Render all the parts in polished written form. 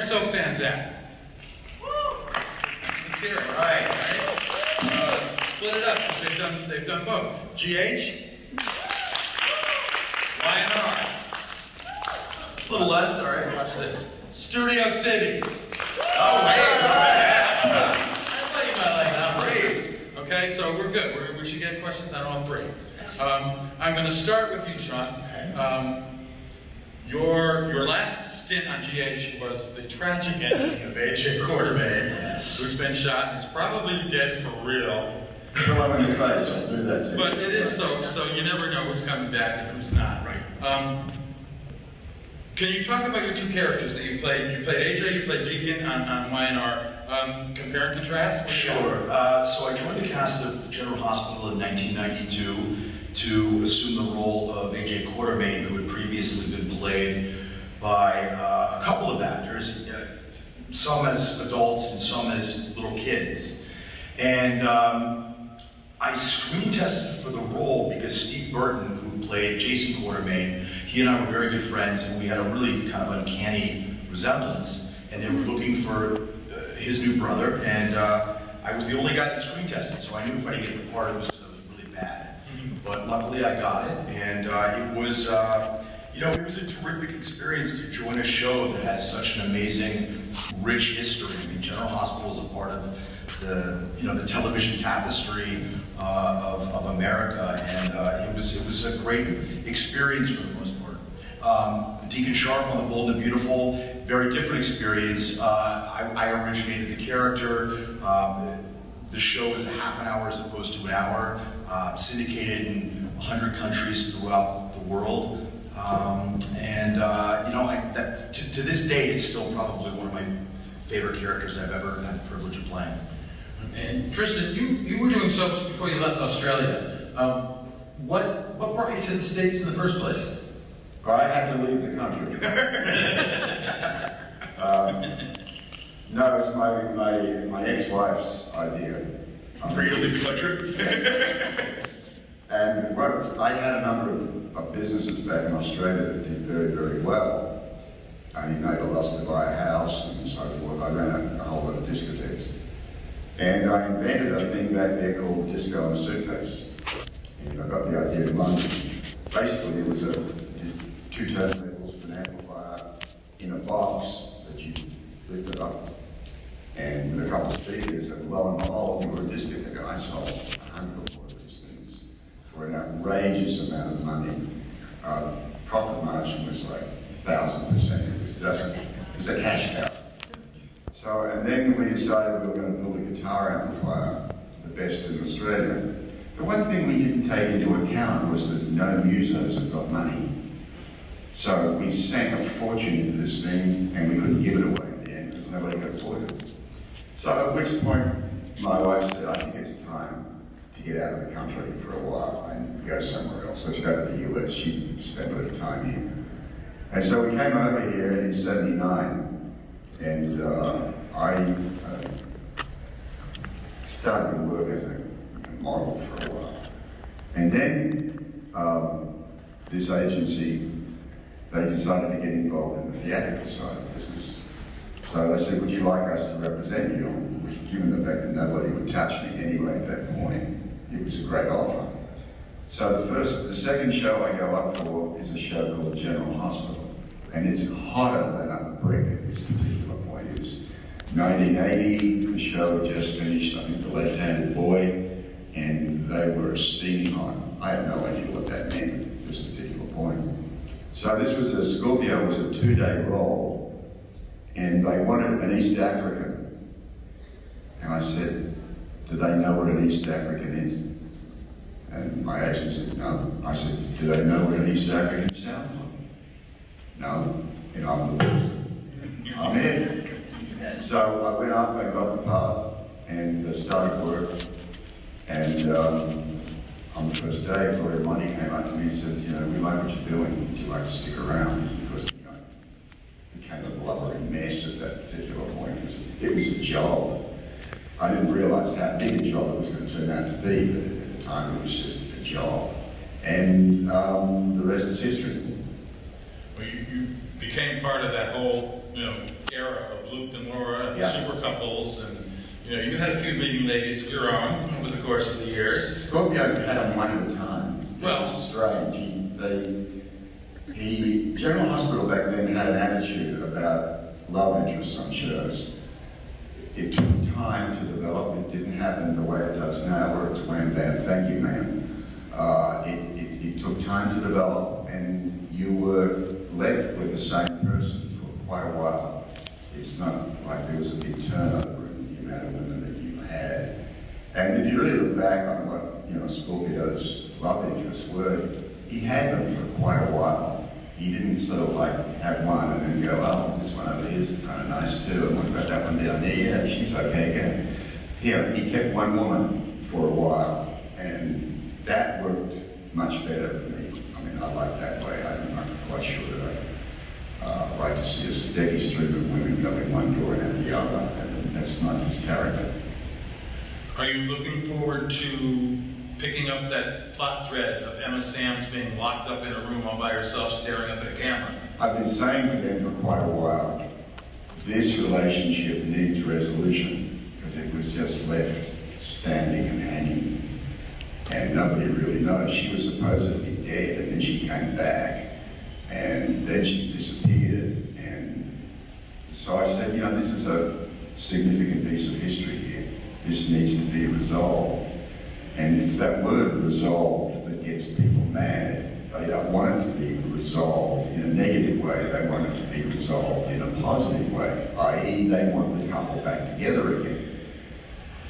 soap fans at? Let's hear it. All right. Split it up, because they've done both. GH? YNR? A little less, all right, watch this. Studio City. Oh, wait. I thought you might like that. Great. Okay, so we're good. We should get questions on all three. I'm going to start with you, Sean. Your last stint on GH was the tragic ending of AJ Quartermain, who's been shot and is probably dead for real. But it is so you never know who's coming back and who's not, right? Can you talk about your two characters that you played? You played AJ, you played Deacon on YNR. Compare and contrast? Sure. So I joined the cast of General Hospital in 1992 to assume the role of AJ Quartermain, who had previously been played by a couple of actors, some as adults and some as little kids. And I screen tested for the role because Steve Burton, who played Jason Quartermain, he and I were very good friends, and we had a really kind of uncanny resemblance. And they were looking for his new brother, and I was the only guy that screen tested, so I knew if I didn't get the part, it was because I was really bad. But luckily I got it, and it was a terrific experience to join a show that has such an amazing, rich history. I mean, General Hospital is a part of the television tapestry of America, and it was a great experience for the most part. Deacon Sharp on The Bold and Beautiful, very different experience. I originated the character. The show is a half an hour as opposed to an hour, syndicated in 100 countries throughout the world. To this day, it's still probably one of my favorite characters I've ever had the privilege of playing. And Tristan, you were doing soaps before you left Australia. What brought you to the States in the first place? I had to leave the country. No, it's my ex-wife's idea. For you to leave the country? And I had a number of businesses back in Australia that did very, very well. I enabled us to buy a house and so forth. I ran a whole lot of discotheques. And I invented a thing back there called Disco in a Suitcase. And I got the idea in London. Basically, it was just two turntables, an amplifier in a box that you lifted up, and with a couple of speakers, and lo and behold, you were a discotheque, and I sold 100 of these things for an outrageous amount of money. Profit margin was like 1,000%. It was a cash cow. So, and then we decided we were going to build a guitar amplifier, the best in Australia. The one thing we didn't take into account was that no musos have got money. So we sank a fortune into this thing, and we couldn't give it away in the end because nobody could afford it. So at which point, my wife said, I think it's time to get out of the country for a while and go somewhere else. Let's go to the US. She spent a little time here. And so we came over here in '79, and I started to work as a model for a while. And then this agency, they decided to get involved in the theatrical side of the business. So they said, would you like us to represent you? Given the fact that nobody would touch me anyway at that point, it was a great offer. So the second show I go up for is a show called General Hospital. And it's hotter than a brick at this particular point. It was 1980, the show had just finished, I think, The Left-Handed Boy, and they were steaming hot. I had no idea what that meant at this particular point. So this was Scorpio was a 2-day role, and they wanted an East African. And I said, do they know what an East African is? And my agent said, no. I said, do they know what an East African sounds like? No. And I'm in. So I went up, I got the part, and started work. And on the first day, Gloria Monty came up to me and said, we like what you're doing. Would you like to stick around? Because, it became a blubbering mess at that particular point. It was a job. I didn't realize how big a job it was going to turn out to be, but at the time it was just a job. And the rest is history. Well, you became part of that whole, era of Luke and Laura and Yeah. super couples, and you know, you had a few leading ladies of your own over the course of the years. Scorpio had them one at a time. Well, it was strange. General Hospital back then had an attitude about love interests on shows. It took time to develop. It didn't happen the way it does now, where it's wham bam, thank you, ma'am. It took time to develop, and you were left with the same person for quite a while. It's not like there was a big turnover in the amount of women that you had. And if you really look back on what, you know, Scorpio's love interests were, he had them for quite a while. He didn't sort of like have one and then go, oh, this one over here is kind of nice too, and what about that one down there? Yeah, she's okay again. Yeah, he kept one woman for a while, and that worked much better for me. I mean, I like that way. I'm not quite sure that I like to see a steady stream of women go in one door and out the other, and that's not his character. Are you looking forward to picking up that plot thread of Emma Samms being locked up in a room all by herself staring up at a camera? I've been saying to them for quite a while, this relationship needs resolution, because it was just left standing and hanging, and nobody really knows. She was supposedly dead, and then she came back, and then she disappeared, and so I said, you know, this is a significant piece of history here. This needs to be resolved. And it's that word resolved that gets people mad. They don't want it to be resolved in a negative way. They want it to be resolved in a positive way, i.e. they want the couple back together again.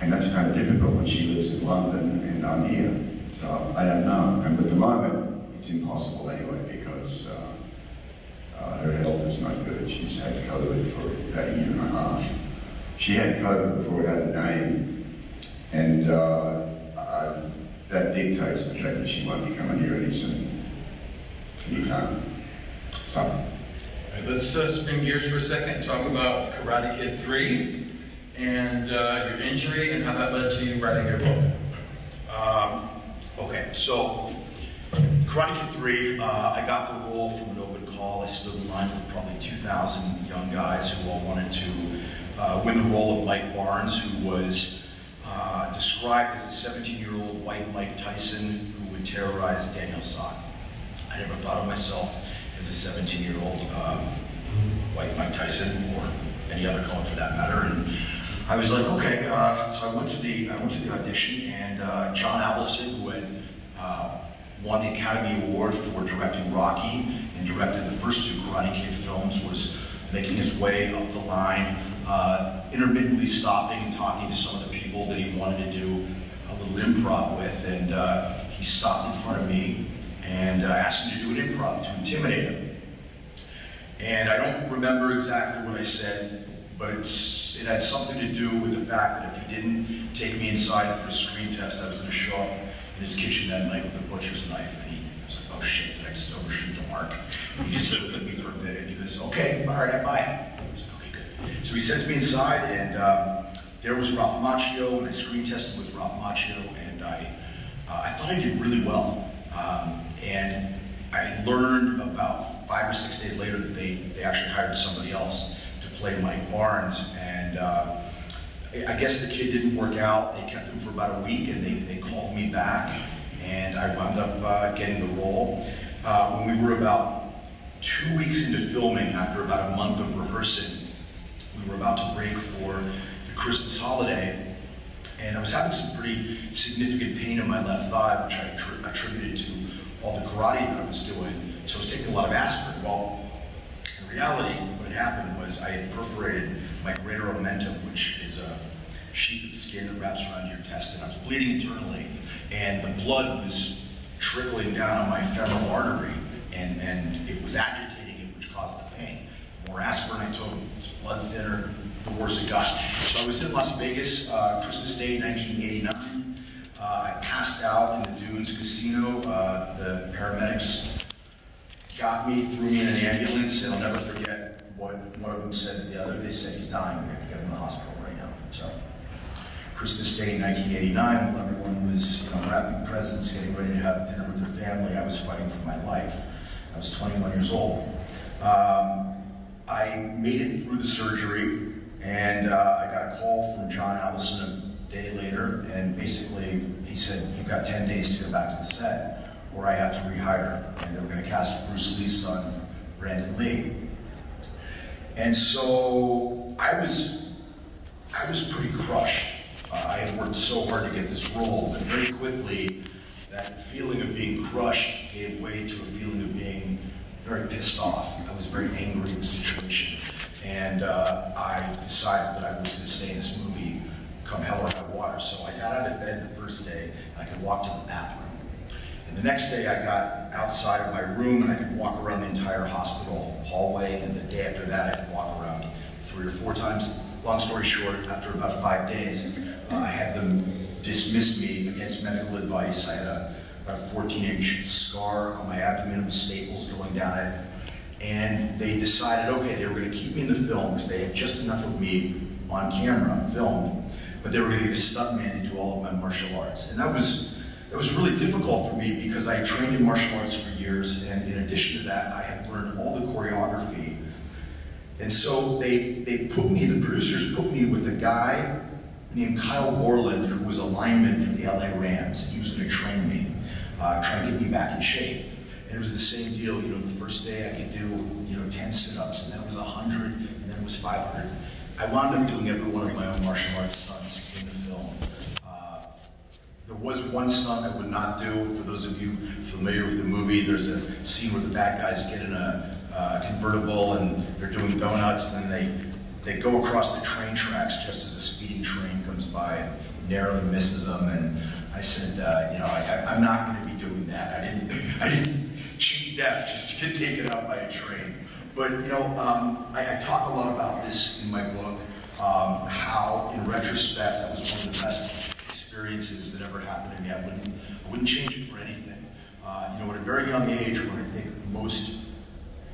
And that's kind of difficult when she lives in London and I'm here. So I don't know. And at the moment, it's impossible anyway, because her health is not good. She's had COVID for about a year and a half. She had COVID before it had a name. And that dictates the fact that she won't be coming here any soon. Anytime. So. All right, let's spin gears for a second and talk about Karate Kid 3 and your injury and how that led to you writing your book. Okay, so Karate Kid 3, I got the role from an open call. I stood in line with probably 2,000 young guys who all wanted to win the role of Mike Barnes, who was described as a 17-year-old white Mike Tyson who would terrorize Daniel San. I never thought of myself as a 17-year-old white Mike Tyson, or any other color for that matter. And I was like, okay. So I went to the audition, and John Avildsen, who had won the Academy Award for directing Rocky and directed the first two Karate Kid films, was making his way up the line, intermittently stopping and talking to some of the people that he wanted to do a little improv with, and he stopped in front of me and asked me to do an improv to intimidate him. And I don't remember exactly what I said, but it had something to do with the fact that if he didn't take me inside for a screen test, I was going to show up in his kitchen that night with a butcher's knife. And he was like, oh shit, did I just overshoot the mark? And he just sit with me for a bit, and he goes, okay, all right, I buy it. I was like, okay, good. So he sends me inside, and there was Ralph Macchio, and I screen tested with Ralph Macchio, and I thought I did really well. And I learned about 5 or 6 days later that they actually hired somebody else to play Mike Barnes, and I guess the kid didn't work out. They kept him for about a week, and they called me back, and I wound up getting the role. When we were about 2 weeks into filming, after about a month of rehearsing, we were about to break for the Christmas holiday, and I was having some pretty significant pain in my left thigh, which I attributed to all the karate that I was doing. So I was taking a lot of aspirin. Well, in reality, what had happened was I had perforated my greater omentum, which is a sheath of skin that wraps around your intestine. I was bleeding internally, and the blood was trickling down on my femoral artery, and it was agitating it, which caused the pain. The more aspirin I took, it's blood thinner, the worse it got. So I was in Las Vegas, Christmas Day, 1989. I passed out in the Dunes Casino. The paramedics got me, threw me in an ambulance, and I'll never forget what one of them said to the other. They said, he's dying, we have to get him in the hospital right now. So, Christmas Day, 1989, while everyone was wrapping presents, getting ready to have dinner with their family, I was fighting for my life. I was 21 years old. I made it through the surgery, and I got a call from John Allison a day later, and basically he said, "You've got 10 days to go back to the set, or I have to rehire." And they were going to cast Bruce Lee's son, Brandon Lee. And so I was pretty crushed. I had worked so hard to get this role, but very quickly, that feeling of being crushed gave way to a feeling of being very pissed off. I was very angry at the situation. And I decided that I was going to stay in this movie come hell or high water. So I got out of bed the first day, and I could walk to the bathroom. And the next day I got outside of my room and I could walk around the entire hospital hallway, and the day after that I could walk around 3 or 4 times. Long story short, after about 5 days, I had them dismiss me against medical advice. I had about a 14-inch scar on my abdomen with staples going down it. And they decided, okay, they were going to keep me in the film because they had just enough of me on camera, filmed, but they were going to get a stuntman to do all of my martial arts. And that was really difficult for me because I trained in martial arts for years, and in addition to that, I had learned all the choreography. And so the producers put me with a guy named Kyle Borland, who was a lineman for the LA Rams, and he was going to train me, try and get me back in shape. And it was the same deal, you know, the first day I could do, 10 sit-ups, and then it was 100, and then it was 500. I wound up doing every one of my own martial arts stunts in the film. There was one stunt I would not do. For those of you familiar with the movie, there's a scene where the bad guys get in a convertible and they're doing donuts, and then they go across the train tracks just as a speeding train comes by and narrowly misses them. And I said, I'm not going to be doing that. I didn't cheat death just to get taken out by a train. But I talk a lot about this in my book, how in retrospect that was one of the best experiences that ever happened to me. I wouldn't change it for anything. At a very young age, when I think most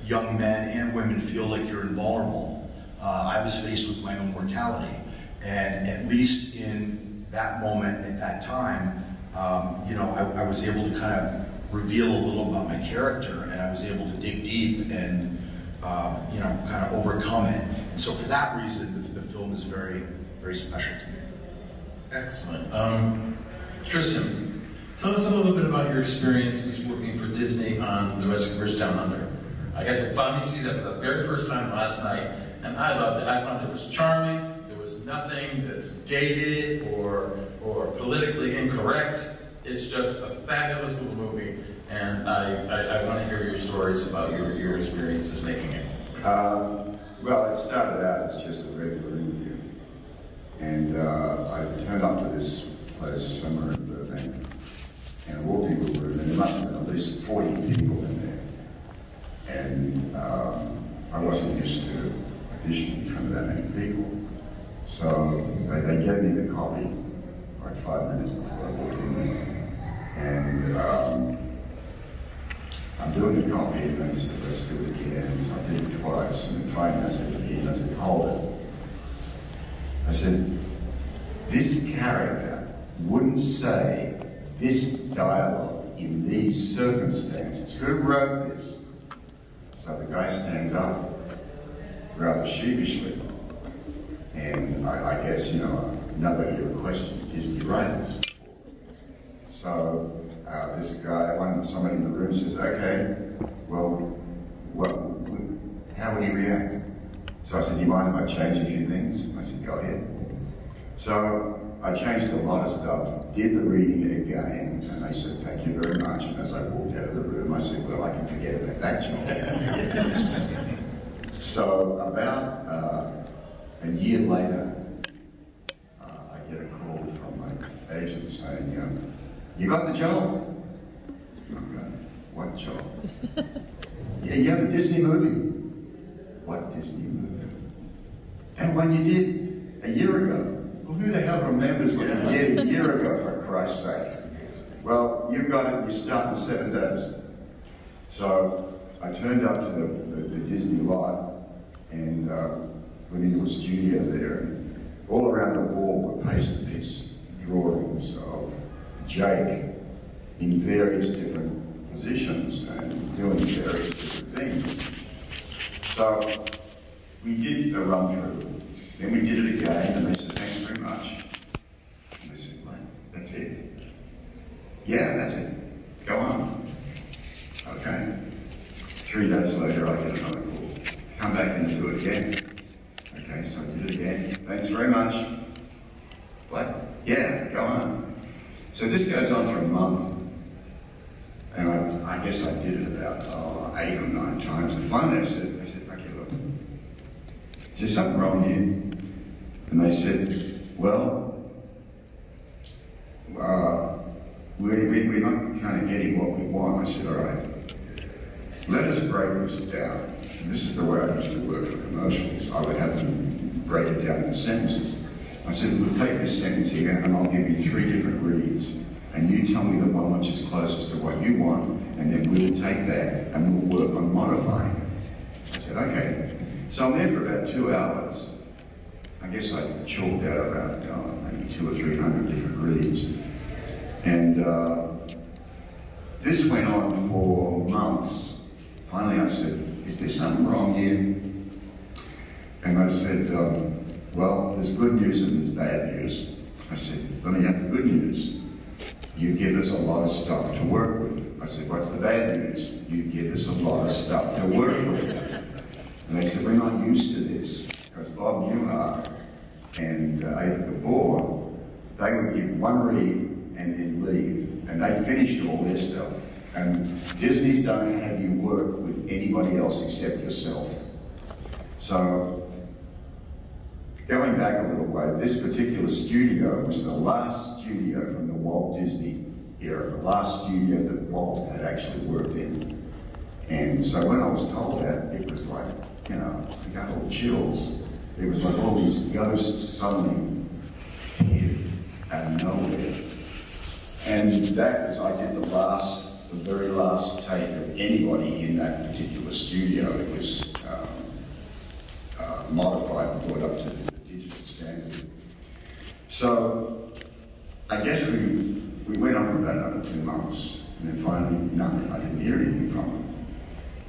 young men and women feel like you're invulnerable, I was faced with my own mortality. And at least in that moment, at that time, I was able to kind of reveal a little about my character, and I was able to dig deep and, kind of overcome it. And so for that reason, the film is very, very special to me. Excellent. Tristan, tell us a little bit about your experiences working for Disney on The Rescuers Down Under. I got to finally see that for the very first time last night, and I loved it. I found it was charming. There was nothing that's dated or politically incorrect. It's just a fabulous little movie, and I want to hear your stories about your experiences making it. Well, it started out as just a regular interview, and I turned up to this place somewhere in Burbank, and I walked into a room, and there must have been at least 40 people in there, and I wasn't used to auditioning in front of that many people, so they gave me the copy like 5 minutes before I walked in there. And I'm doing the copy, and they said, let's do it again. So I did it twice, and then finally I said again, I said, hold it. I said, this character wouldn't say this dialogue in these circumstances. Who wrote this? So the guy stands up, rather sheepishly, and I guess, nobody ever questioned Disney writers. So this guy, somebody in the room says, okay, well, how would he react? So I said, do you mind if I change a few things? And I said, go ahead. So I changed a lot of stuff, did the reading again, and they said, thank you very much. And as I walked out of the room, I said, well, I can forget about that job. So about a year later, I get a call from my agent saying, you got the job? I'm going, what job? Yeah, you have a Disney movie. What Disney movie? That one you did a year ago. Well, who the hell remembers what you did a year ago, for Christ's sake? Well, you got it, you start in 7 days. So I turned up to the Disney lot and went into a studio there, and all around the wall were pasted drawings of Jake in various different positions and doing various different things. So we did a run through. Then we did it again, and they said, thanks very much. And I said, well, that's it. Yeah, that's it. Go on. Okay. 3 days later, I get another call. Come back and do it again. Okay, so I did it again. Thanks very much. What? Yeah, go on. So this goes on for a month. And I guess I did it about 8 or 9 times. And finally I said, okay, look, is there something wrong here? And they said, well, we're not kind of getting what we want. I said, all right, let us break this down. And this is the way I used to work for commercials. I would have them break it down in sentences. I said, we'll take this sentence here and I'll give you 3 different reads. And you tell me the one which is closest to what you want, and then we'll take that and we'll work on modifying it. I said, okay. So I'm there for about 2 hours. I guess I chalked out about maybe 200 or 300 different reads. And this went on for months. Finally I said, is there something wrong here? And I said, well, there's good news and there's bad news. I said, let me have the good news. You give us a lot of stuff to work with. I said, what's the bad news? You give us a lot of stuff to work with. And they said, we're not used to this. Because Bob Newhart and Ava Gabor, they would give 1 read and then leave. And they finished all their stuff. And Disney's don't have you work with anybody else except yourself. So, going back a little way, this particular studio was the last studio from the Walt Disney era, the last studio that Walt had actually worked in. And so when I was told that, it was like, you know, I got all chills. It was like all these ghosts suddenly appeared out of nowhere. And that was, I did the very last take of anybody in that particular studio. It was modified and brought up to the digital standard. So I guess we went on for about another 2 months, and then finally nothing. I didn't hear anything from them.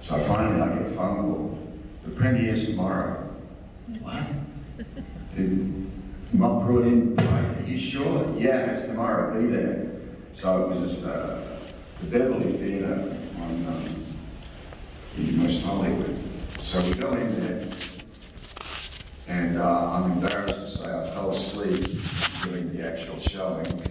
So finally I get a phone call. The premiere's tomorrow. What? The mob brought in, are you sure? Yeah, it's tomorrow, be there. So it was the Beverly Theatre in West Hollywood. So we go in there, and I'm embarrassed to say I fell asleep during the actual showing.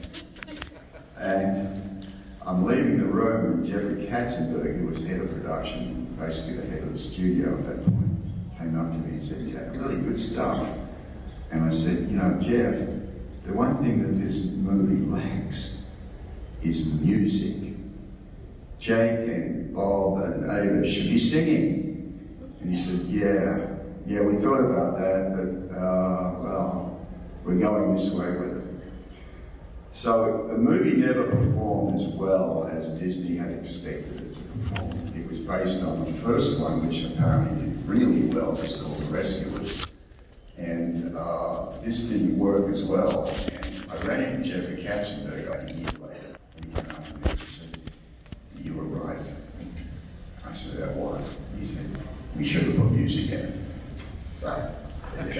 And I'm leaving the room, and Jeffrey Katzenberg, who was head of production, basically the head of the studio at that point, came up to me and said, you had really good stuff. And I said, you know, Jeff, the one thing that this movie lacks is music. Jake and Bob and Ava should be singing. And he said, yeah, we thought about that, but, well, we're going this way with it. So the movie never performed as well as Disney had expected it to perform. It was based on the first one, which apparently did really well. It's called The Rescuers. And this didn't work as well. And I ran into Jeffrey Katzenberg like a year later, and he came up to me and said, you were right. And I said, that was. He said, we should have put music in it. Right. There you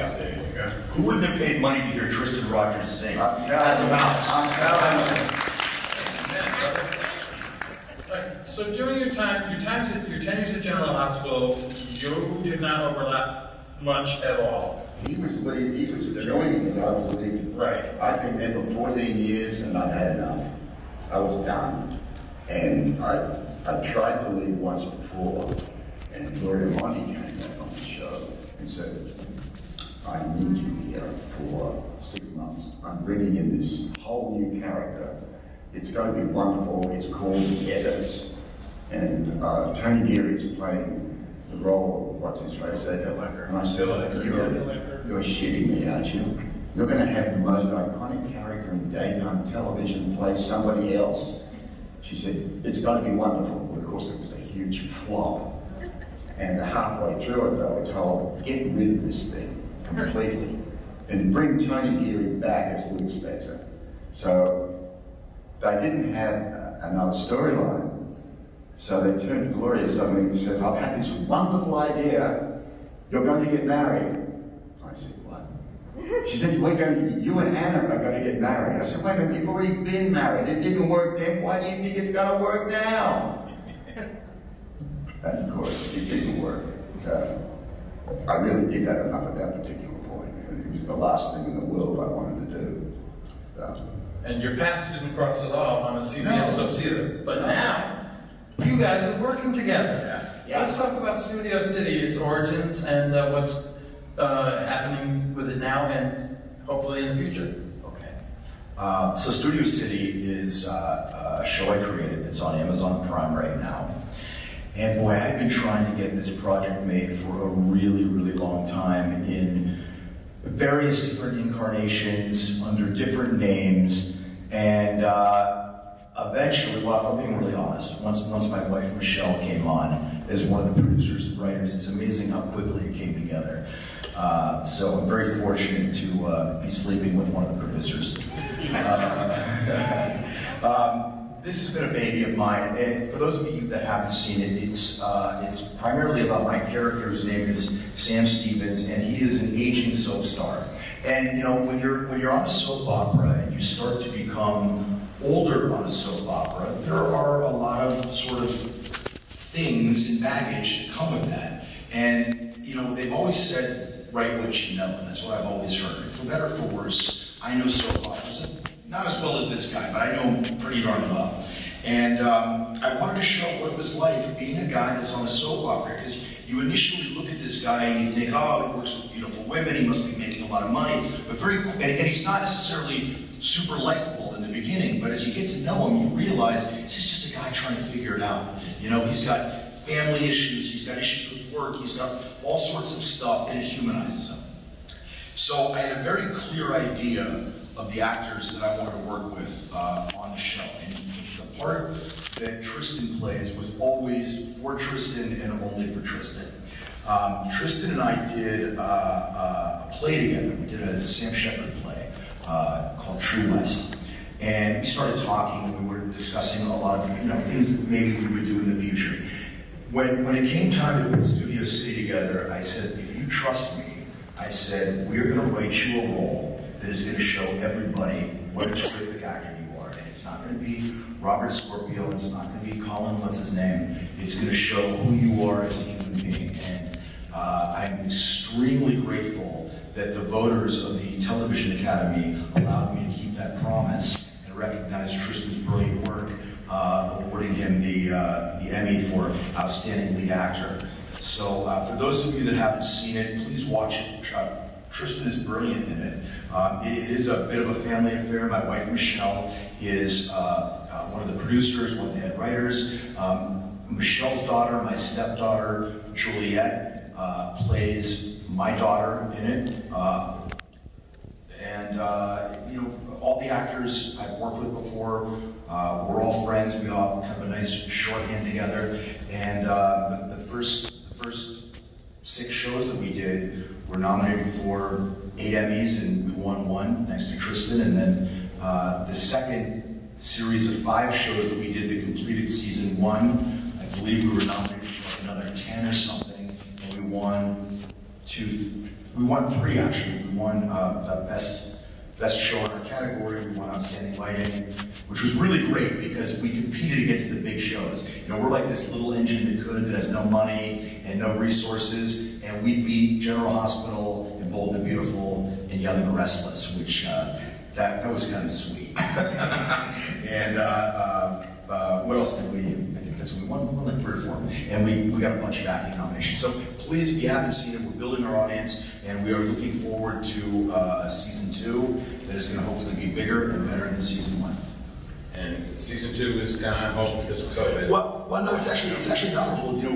go. Who wouldn't have paid money to hear Tristan Rogers sing as a mouse? I'm telling you. So during your 10 years at General Hospital, you did not overlap much at all. He was joining as I was leaving. Right. I'd been there for 14 years and I'd had enough. I was done. And I tried to leave once before, and Gloria Monty came back on the show and said, I need you here for 6 months. I'm bringing in this whole new character. It's going to be wonderful. It's called Evans. And Tony Geary's playing the role of what's his face there. And I said, you're shitting me, aren't you? You're going to have the most iconic character in daytime television play somebody else. She said, it's going to be wonderful. Well, of course, it was a huge flop. And halfway through it, they were told, get rid of this thing completely and bring Tony Geary back as Luke Spencer. So they didn't have another storyline. So they turned to Gloria suddenly and said, I've had this wonderful idea. you're going to get married. I said, what? She said, you and Anna are going to get married. I said, wait a minute, you've already been married. It didn't work then. Why do you think it's going to work now? And of course, it didn't work. I really did have enough at that particular point. It was the last thing in the world I wanted to do. So. And your paths didn't cross at all on the CBS subs either. But now, you guys are working together. Yeah. Let's talk about Studio City, its origins, and what's happening with it now and hopefully in the future. Okay. So Studio City is a show I created. It's on Amazon Prime right now. And boy, I've been trying to get this project made for a really, really long time in various different incarnations, under different names, and eventually, well, if I'm being really honest, once my wife Michelle came on as one of the producers and writers, it's amazing how quickly it came together. So I'm very fortunate to be sleeping with one of the producers. This has been a baby of mine, and for those of you that haven't seen it, it's primarily about my character, whose name is Sam Stevens, and he is an aging soap star. And you know, when you're on a soap opera and you start to become older on a soap opera, there are a lot of sort of things and baggage that come with that. And you know, they've always said, write what you know, and that's what I've always heard. For better or for worse, I know soap operas. Not as well as this guy, but I know him pretty darn well. And I wanted to show what it was like being a guy that's on a soap opera, because you initially look at this guy and you think, oh, he works with beautiful women, he must be making a lot of money, but and he's not necessarily super likable in the beginning, but as you get to know him, you realize this is just a guy trying to figure it out. You know, he's got family issues, he's got issues with work, he's got all sorts of stuff, and it humanizes him. So I had a very clear idea of the actors that I wanted to work with on the show. And the part that Tristan plays was always for Tristan and only for Tristan. Tristan and I did a play together. We did a Sam Shepard play called True West. And we started talking, and we were discussing a lot of things that maybe we would do in the future. When it came time to put Studio City together, I said, if you trust me, I said, we're going to write you a role that is going to show everybody what a terrific actor you are. And it's not going to be Robert Scorpio, it's not going to be Colin, what's his name. It's going to show who you are as a human being. And I'm extremely grateful that the voters of the Television Academy allowed me to keep that promise and recognize Tristan's brilliant work, awarding him the Emmy for Outstanding Lead Actor. So for those of you that haven't seen it, please watch it. Tristan is brilliant in it. It is a bit of a family affair. My wife Michelle is one of the producers, one of the head writers. Michelle's daughter, my stepdaughter, Juliet, plays my daughter in it. All the actors I've worked with before, we're all friends. We all have a nice shorthand together. And the first 6 shows that we did were nominated for 8 Emmys, and we won 1, thanks to Tristan. And then the second series of 5 shows that we did that completed season 1, I believe we were nominated for like another 10 or something, and we won 3 actually. We won best show in our category, we won Outstanding Lighting, which was really great because we competed against the big shows. You know, we're like this little engine that has no money and no resources, and we beat General Hospital and Bold and the Beautiful and Young and the Restless, which that was kind of sweet. And what else did we? I think that's we won like 3 or 4, and we got a bunch of acting nominations. So please, if you haven't seen it, we're building our audience, and we are looking forward to a season 2 that is going to hopefully be bigger and better than season 1. And season 2 is kind of on hold because of COVID. Well, no, it's actually not on hold. You know,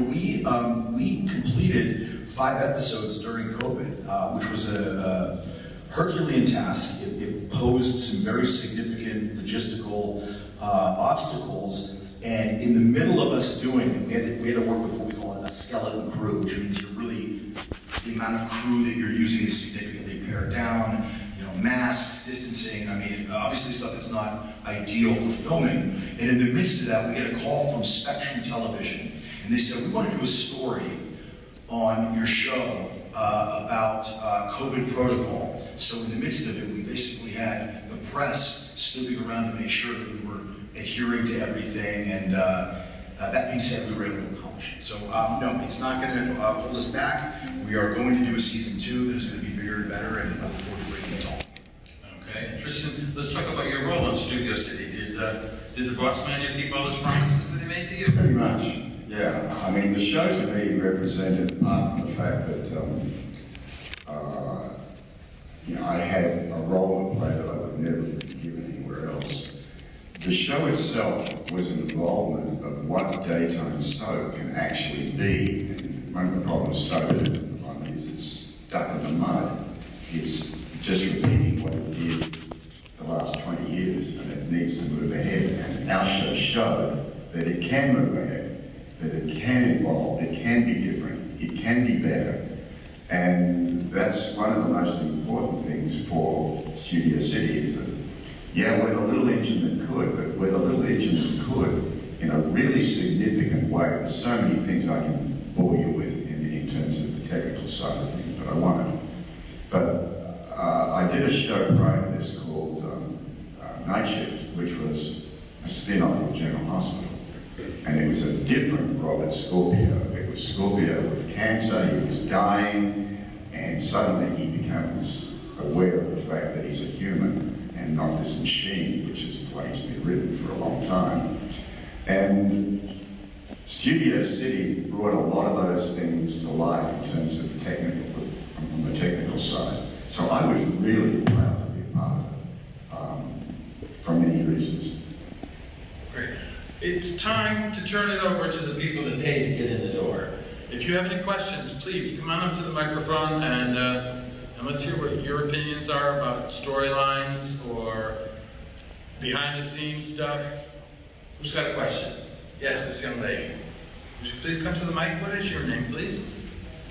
we completed 5 episodes during COVID, which was a Herculean task. It posed some very significant logistical obstacles, and in the middle of us doing it, we had to work with what we call a skeleton crew, which means the amount of crew that you're using is significantly pared down. You know, masks, distancing. I mean, obviously stuff that's not ideal for filming. And in the midst of that, we get a call from Spectrum Television, and they said, we want to do a story on your show about COVID protocol. So in the midst of it, we basically had the press snooping around to make sure that we were adhering to everything, and that being said, we were able to accomplish it. So no, it's not going to hold us back. We are going to do a season 2 that is going to be bigger and better, and I look forward to bringing it all. Okay, and Tristan, let's talk about your role in Studio City. Did the boss man here keep all his promises that he made to you? Pretty much, yeah. I mean, the show to me represented part of the fact that you know, I had a role to play that I would never be given anywhere else. The show itself was an involvement of what daytime soap can actually be. And one of the problems soap is it's stuck in the mud. It's just repeating what it did the last 20 years, and it needs to move ahead. And our show showed that it can move ahead, that it can evolve, it can be different, it can be better. And that's one of the most important things for Studio City is that, yeah, we're the little engine that could, but we're the little engine that could in a really significant way. There's so many things I can bore you with in terms of the technical side of things, but I won't. But I did a show prior to this called Night Shift, which was a spin-off of General Hospital. And it was a different Robert Scorpio. It was Scorpio with cancer, he was dying, and suddenly he becomes aware of the fact that he's a human and not this machine, which is the way he's been written for a long time. And Studio City brought a lot of those things to life in terms of technical, on the technical side. So I was really proud to be a part of it, for many reasons. Great. It's time to turn it over to the people that paid to get in the door. If you have any questions, please come on up to the microphone and let's hear what your opinions are about storylines or behind-the-scenes stuff. Who's got a question? Yes, this young lady. Would you please come to the mic? What is your name, please?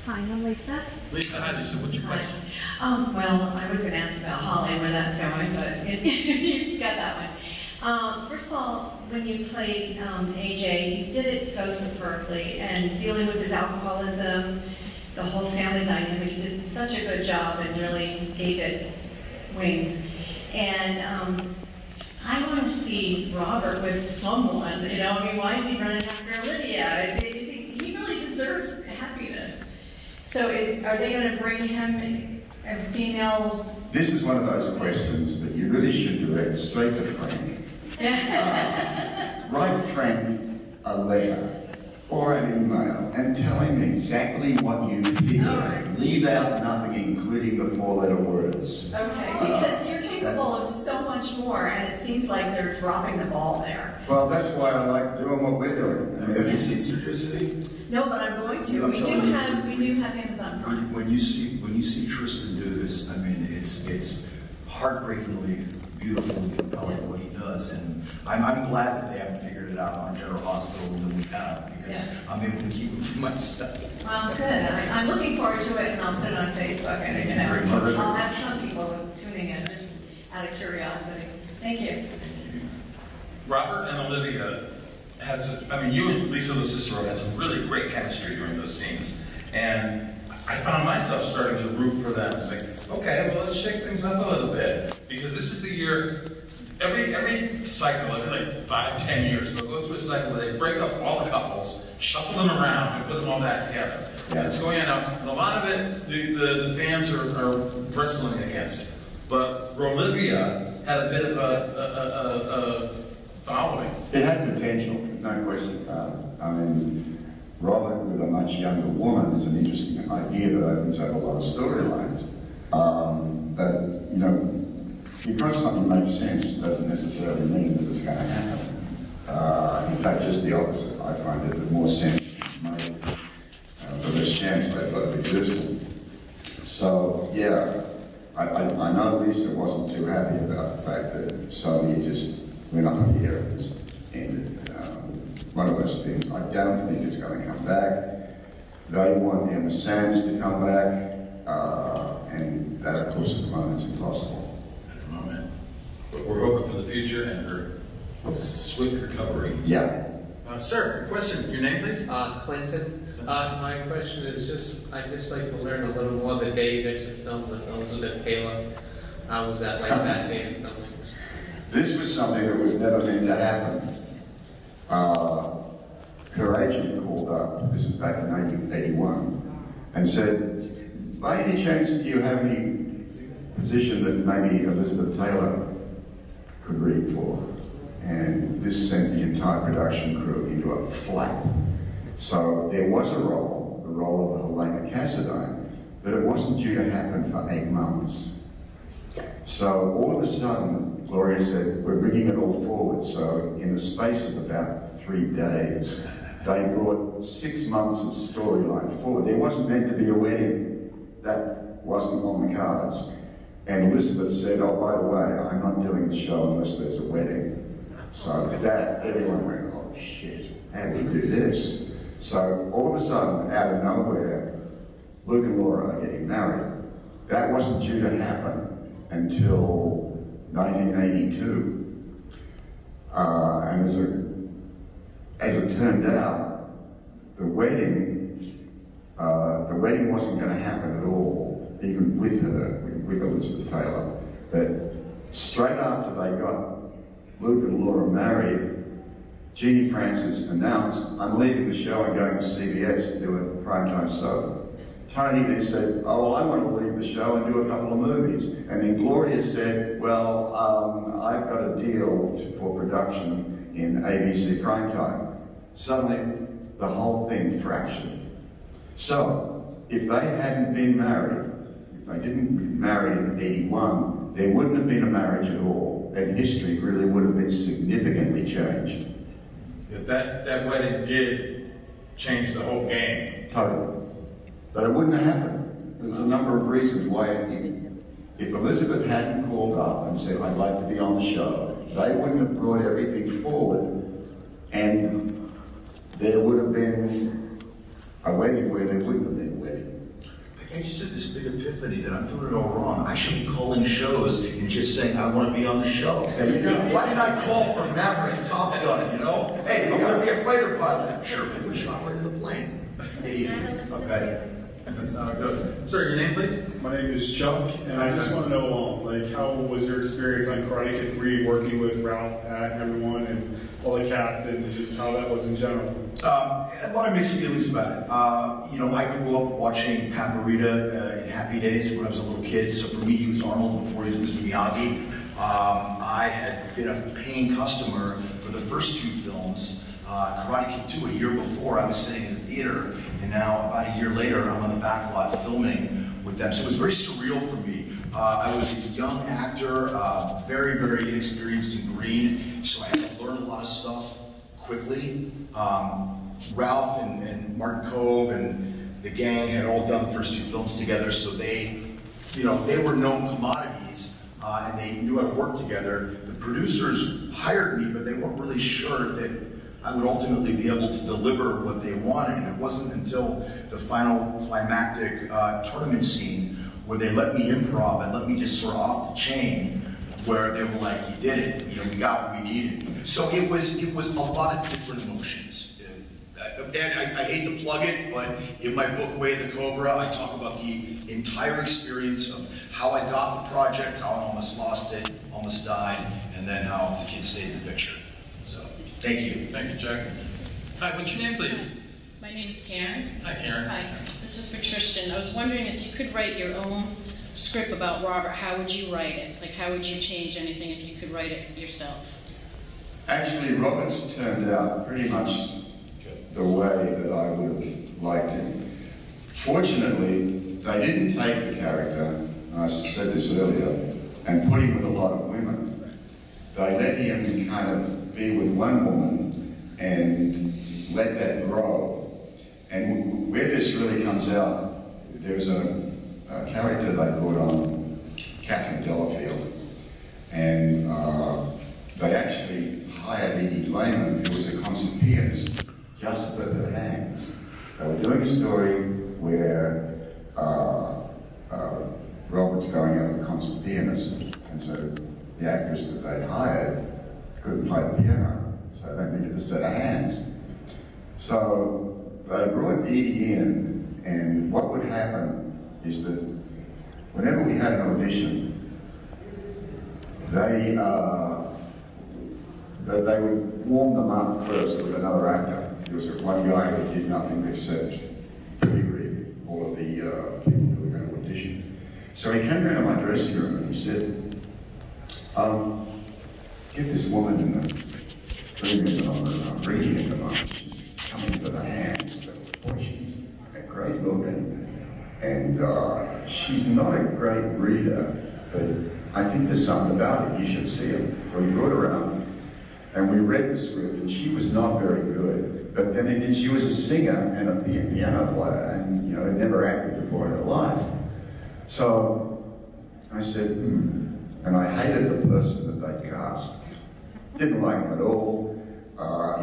Hi, I'm Lisa. Lisa, hi, Lisa. What's your question? Well, I was going to ask about Holly and where that's going, but you got that one. First of all, when you played AJ, you did it so superbly, and dealing with his alcoholism, the whole family dynamic, you did such a good job and really gave it wings. And I want to see Robert with someone, you know, I mean, why is he running after Olivia? He really deserves happiness. So are they going to bring him a female? This is one of those questions that you really should direct straight to Frank. Write Frank a letter or an email and tell him exactly what you feel. Right. Leave out nothing, including the 4-letter words. Okay, because you're capable of so much more, and it seems like they're dropping the ball there. Well, that's why I like doing what we're doing. Have you seen Studio City? No, but I'm going to. We do have Amazon Prime. When you see Tristan do this, I mean, it's heartbreakingly beautiful and compelling what he does, and I'm glad that they haven't figured it out on General Hospital than we have, because I'm able to keep it for myself. Well, good. I'm looking forward to it, and I'll put it on Facebook, and you know, I'll have some people tuning in just out of curiosity. Thank you. Robert and Olivia had some, I mean, you and Lisa Lucicero had some really great chemistry during those scenes, and I found myself starting to root for them. It's like, okay, well, let's shake things up a little bit, because this is the year, every cycle, every like 5-10 years, they'll go through a cycle where they break up all the couples, shuffle them around, and put them all back together. And it's going on, and a lot of it, the fans are bristling against it. But Olivia had a bit of a following. It had potential, no question. I mean, Robert with a much younger woman is an interesting idea that opens up a lot of storylines. But, you know, because something makes sense doesn't necessarily mean that it's going to happen. In fact, just the opposite. I find that the more sense is made, the less chance they've got of existing. So, yeah, I know Lisa wasn't too happy about the fact that Sonia just went up in the air and just ended. One of those things. I don't think it's going to come back. They want Emma Sands to come back, and that, of course, at the moment is impossible. At the moment. But we're hoping for the future and her swift recovery. Yeah. Sir, question. Your name, please? Clinton. My question is I'd just like to learn a little more the day you did your films with Elizabeth Taylor. How was that like that day in filming? This was something that was never meant to happen. Her agent called up, this was back in 1981, and said, by any chance do you have any position that maybe Elizabeth Taylor could read for? And this sent the entire production crew into a flap. So there was a role, the role of Helena Cassadine, but it wasn't due to happen for 8 months. So all of a sudden, Gloria said, we're bringing it all forward. So in the space of about 3 days, they brought 6 months of storyline forward. There wasn't meant to be a wedding. That wasn't on the cards. And Elizabeth said, oh, by the way, I'm not doing the show unless there's a wedding. So that, everyone went, oh shit, how do we do this? So all of a sudden, out of nowhere, Luke and Laura are getting married. That wasn't due to happen until 1982. And as it turned out, the wedding wasn't going to happen at all, even with her, with Elizabeth Taylor. But straight after they got Luke and Laura married, Jeannie Francis announced, I'm leaving the show and going to CBS to do a primetime soap. Tony then said, oh, well, I want to leave the show and do a couple of movies. And then Gloria said, well, I've got a deal for production in ABC primetime. Suddenly, the whole thing fractured. So, if they hadn't been married, if they didn't get married in 81, there wouldn't have been a marriage at all, and history really would have been significantly changed. Yeah, that wedding did change the whole game. Totally. But it wouldn't have happened. There's a number of reasons why it didn't. If Elizabeth hadn't called up and said, I'd like to be on the show, they wouldn't have brought everything forward, and there would have been a wedding where there wouldn't have been a wedding. I just had this big epiphany that I'm doing it all wrong. I should be calling shows and just saying, I want to be on the show. Why did I call for Maverick Top Gun, you know? Hey, I want to be a fighter pilot. Sure, but we shot right in the plane. Idiot. Okay. That's how it goes. Sir, your name, please? My name is Chuck, and I just want to know, like, how was your experience on Karate Kid 3, working with Ralph, Pat, and everyone, and all the cast, and just how that was in general? A lot of mixed feelings about it. You know, I grew up watching Pat Morita in Happy Days when I was a little kid, so for me, he was Arnold before he was Mr. Miyagi. I had been a paying customer for the first 2 films. Karate Kid 2, a year before, I was sitting in the theater, and now about a year later, I'm on the back lot filming with them. So it was very surreal for me. I was a young actor, very, very inexperienced in green, so I had to learn a lot of stuff quickly. Ralph and Martin Cove and the gang had all done the first 2 films together, so they, you know, they were known commodities, and they knew how to work together. The producers hired me, but they weren't really sure that I would ultimately be able to deliver what they wanted. And it wasn't until the final climactic tournament scene where they let me improv and let me just sort of off the chain, where they were like, you did it, you know, we got what we needed. So it was a lot of different emotions. And I hate to plug it, but in my book, Way of the Cobra, I talk about the entire experience of how I got the project, how I almost lost it, almost died, and then how the kids stayed in the picture. So, thank you. Thank you, Jack. Hi, what's your name, please? My name is Karen. Hi, Karen. Hi. This is for Tristan. I was wondering if you could write your own script about Robert, how would you write it? Like, how would you change anything if you could write it yourself? Actually, Robert's turned out pretty much the way that I would have liked him. Fortunately, they didn't take the character, and I said this earlier, and put him with a lot of women. They let him kind of be with one woman and let that grow. And where this really comes out, there's a character they brought on, Catherine Delafield, and they actually hired Edie Lehman, who was a concert pianist, just for her hands. They were doing a story where Robert's going out with a concert pianist, and so the actress that they'd hired couldn't play the piano, so they needed a set of hands. So they brought Edie in, and what would happen is that whenever we had an audition, they would warm them up first with another actor. There was one guy who did nothing except pre-read all of the people who were going to audition. So he came into my dressing room and he said, get this woman in the room and I'm reading at the moment. She's coming for the hands. Boy, she's a great looking. And she's not a great reader, but I think there's something about it. You should see her. So we brought her around and we read the script, and she was not very good. But then again, she was a singer and a piano player, and you know, had never acted before in her life. So I said, and I hated the person that they cast. Didn't like him at all.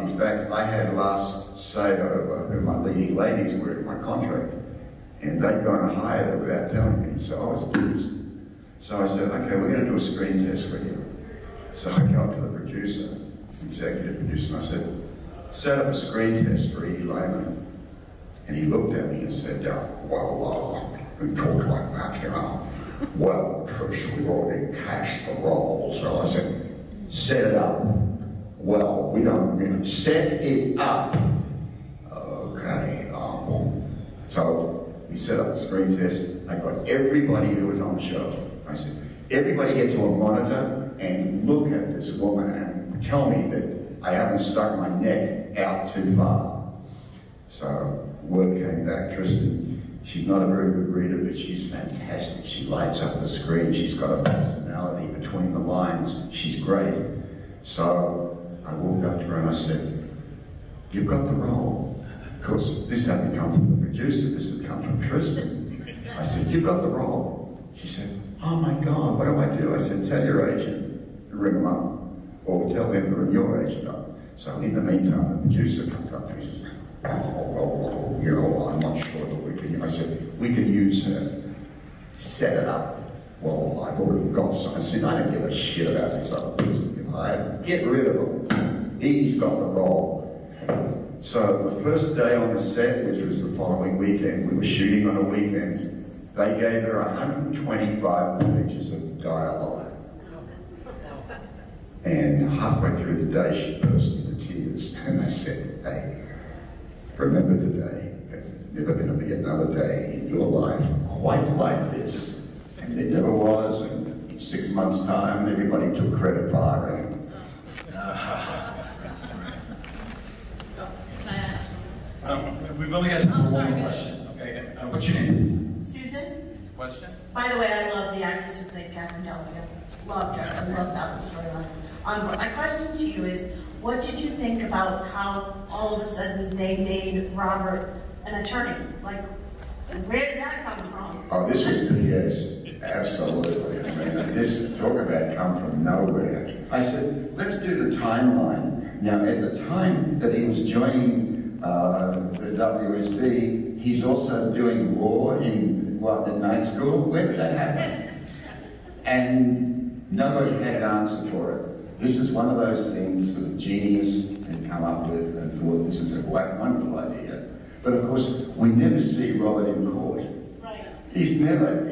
In fact, I had last say over who my leading ladies were in my contract, and they'd gone and hired her without telling me, so I was pissed. So I said, okay, we're going to do a screen test with you. So I go up to the producer, executive producer, and I said, set up a screen test for Edie Lehman. And he looked at me and said, well, we talk like that, you know. Well, Trish, we've already cast the role. So I said, set it up. Well, we don't set it up. Okay. So we set up the screen test. I got everybody who was on the show. I said, everybody get to a monitor and look at this woman and tell me that I haven't stuck my neck out too far. So word came back, Tristan, she's not a very good reader, but she's fantastic. She lights up the screen. She's got a personality between the lines. She's great. So I walked up to her and I said, you've got the role. Of course, this hadn't come from the producer, this had come from Tristan. I said, you've got the role. She said, oh my God, what do I do? I said, tell your agent, ring him up, or tell them to ring your agent up. So in the meantime, the producer comes up to me and says, oh, you know, I'm not sure that we can. I said, we can use her. Set it up. Well, I've already got some. I said, I don't give a shit about this other person you hired. Get rid of him. He's got the role. So the first day on the set, which was the following weekend, we were shooting on a weekend, they gave her 125 pages of dialogue. And halfway through the day, she burst into tears. And I said, hey, remember today, there's never going to be another day in your life quite like this. And there never was. And in 6 months' time, everybody took credit for hiring. We've only got time for one more question. Okay, what's your name? Susan. Question? By the way, I love the actress who played Kanan. Loved her. I loved that storyline. My question to you is, what did you think about how all of a sudden they made Robert an attorney? Like, where did that come from? Oh, this was BS. Absolutely. I mean, this talk about come from nowhere. I said, let's do the timeline. Now, at the time that he was joining the WSB, he's also doing law in, the night school? Where did that happen? And nobody had an answer for it. This is one of those things that a genius had come up with and thought this is a wonderful idea. But of course, we never see Robert in court. Right. He's never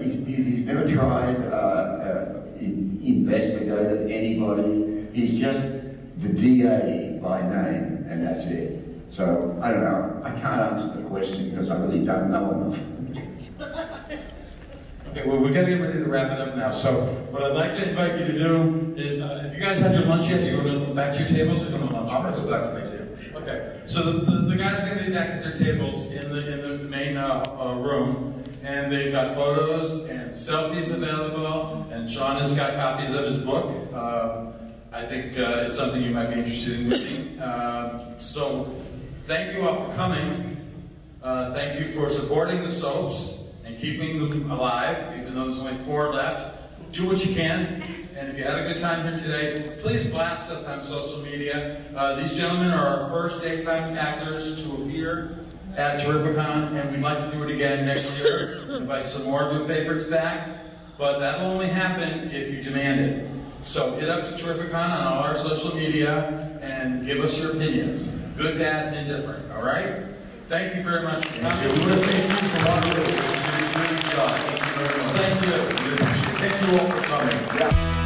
tried, investigated anybody. He's just the DA by name, and that's it. So, I don't know. I can't answer the question because I really don't know enough. Okay, well, we've got to get ready to wrap it up now. So, what I'd like to invite you to do is, if you guys had your lunch yet, you go back to your tables or going to lunch? I'm going to go back to my table. Okay, so the guys are going to be back at their tables in the main room, and they've got photos and selfies available, and Sean has got copies of his book. I think it's something you might be interested in reading. So, thank you all for coming. Thank you for supporting the soaps and keeping them alive, even though there's only 4 left. Do what you can, and if you had a good time here today, please blast us on social media. These gentlemen are our first daytime actors to appear at TerrifiCon, and we'd like to do it again next year. Invite some more of your favorites back, but that'll only happen if you demand it. So hit up to TerrifiCon on all our social media and give us your opinions, good, bad, and indifferent, all right? Thank you very much. And we want to thank you for Honolulu. You did a great job. Thank you very much. Thank you. Thank you all for coming. Yeah.